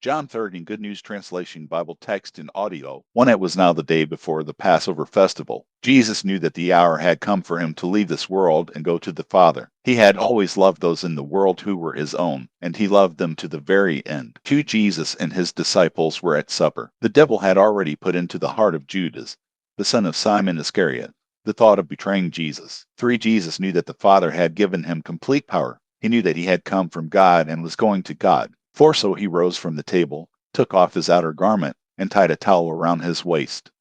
John 30 Good News Translation Bible text and audio. When it was now the day before the Passover festival, Jesus knew that the hour had come for him to leave this world and go to the Father. He had always loved those in the world who were his own, and he loved them to the very end. Two Jesus and his disciples were at supper. The devil had already put into the heart of Judas, the son of Simon Iscariot, the thought of betraying Jesus. 3 Jesus knew that the Father had given him complete power. He knew that he had come from God and was going to God. 4 So he rose from the table, took off his outer garment, and tied a towel around his waist.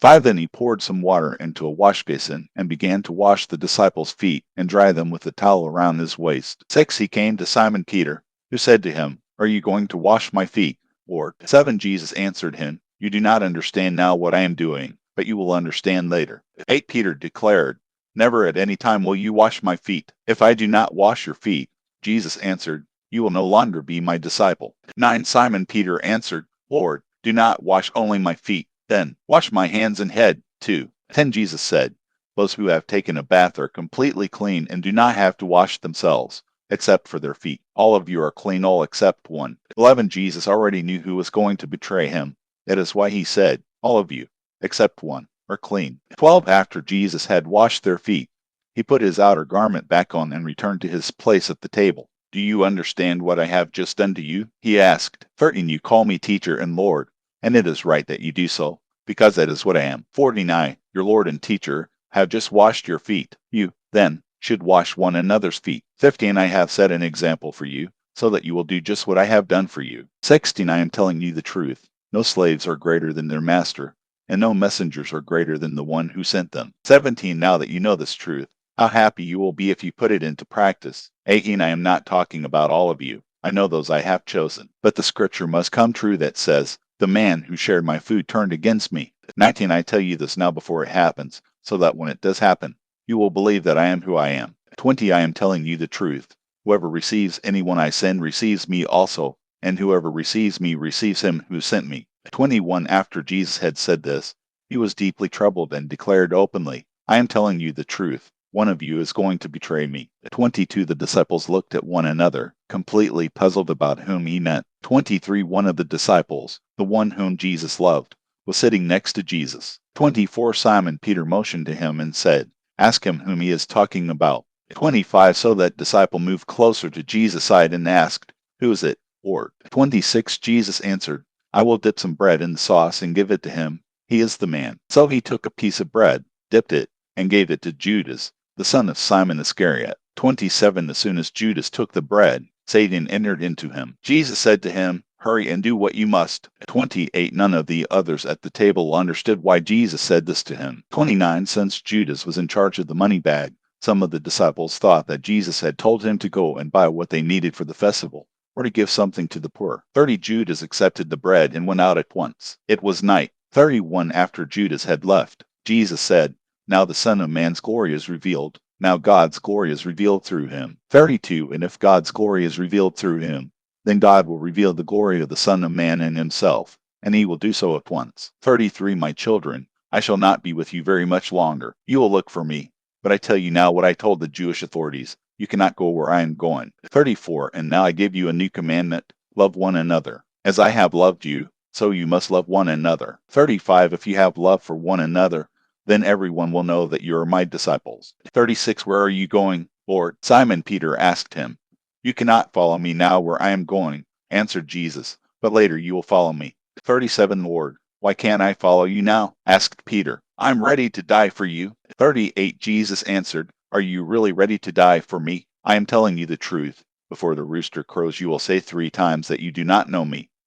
5 Then he poured some water into a wash basin and began to wash the disciples' feet and dry them with the towel around his waist. 6 He came to Simon Peter, who said to him, "Are you going to wash my feet, Lord?" 7 Jesus answered him, "You do not understand now what I am doing, but you will understand later." 8 Peter declared, "Never at any time will you wash my feet. If I do not wash your feet," Jesus answered, "you will no longer be my disciple." 9 Simon Peter answered, "Lord, do not wash only my feet, then wash my hands and head too." 10 Jesus said, "Those who have taken a bath are completely clean and do not have to wash themselves, except for their feet. All of you are clean, all except one." 11 Jesus already knew who was going to betray him. That is why he said, "All of you, except one, are clean." 12 After Jesus had washed their feet, he put his outer garment back on and returned to his place at the table. "Do you understand what I have just done to you?" he asked. 13 You call me teacher and Lord, and it is right that you do so, because that is what I am. 49 Your Lord and teacher have just washed your feet. You, then, should wash one another's feet. 15 I have set an example for you, so that you will do just what I have done for you. 16 I am telling you the truth. No slaves are greater than their master, and no messengers are greater than the one who sent them. 17 Now that you know this truth, how happy you will be if you put it into practice. 18 I am not talking about all of you. I know those I have chosen. But the scripture must come true that says, "The man who shared my food turned against me." 19 I tell you this now before it happens, so that when it does happen, you will believe that I am who I am. 20 I am telling you the truth. Whoever receives anyone I send receives me also, and whoever receives me receives him who sent me. 21 After Jesus had said this, he was deeply troubled and declared openly, "I am telling you the truth. One of you is going to betray me." 22 The disciples looked at one another, completely puzzled about whom he meant. 23 One of the disciples, the one whom Jesus loved, was sitting next to Jesus. 24 Simon Peter motioned to him and said, "Ask him whom he is talking about." 25 So that disciple moved closer to Jesus' side and asked, "Who is it, Lord?" 26 Jesus answered, "I will dip some bread in the sauce and give it to him. He is the man." So he took a piece of bread, dipped it, and gave it to Judas, the son of Simon Iscariot. 27 As soon as Judas took the bread, Satan entered into him. Jesus said to him, "Hurry and do what you must." 28 None of the others at the table understood why Jesus said this to him. 29 Since Judas was in charge of the money bag, some of the disciples thought that Jesus had told him to go and buy what they needed for the festival, or to give something to the poor. 30 Judas accepted the bread and went out at once. It was night. 31 After Judas had left, Jesus said, "Now the Son of Man's glory is revealed. Now God's glory is revealed through him." 32 And if God's glory is revealed through him, then God will reveal the glory of the Son of Man in himself, and he will do so at once. 33 My children, I shall not be with you very much longer. You will look for me, but I tell you now what I told the Jewish authorities. You cannot go where I am going. 34 And now I give you a new commandment: love one another. As I have loved you, so you must love one another. 35 If you have love for one another, then everyone will know that you are my disciples. 36 Where are you going, Lord? Simon Peter asked him. "You cannot follow me now where I am going," answered Jesus, "but later you will follow me." 37 Lord, why can't I follow you now? Asked Peter. "I'm ready to die for you." 38 Jesus answered, "Are you really ready to die for me? I am telling you the truth. Before the rooster crows you will say 3 times that you do not know me."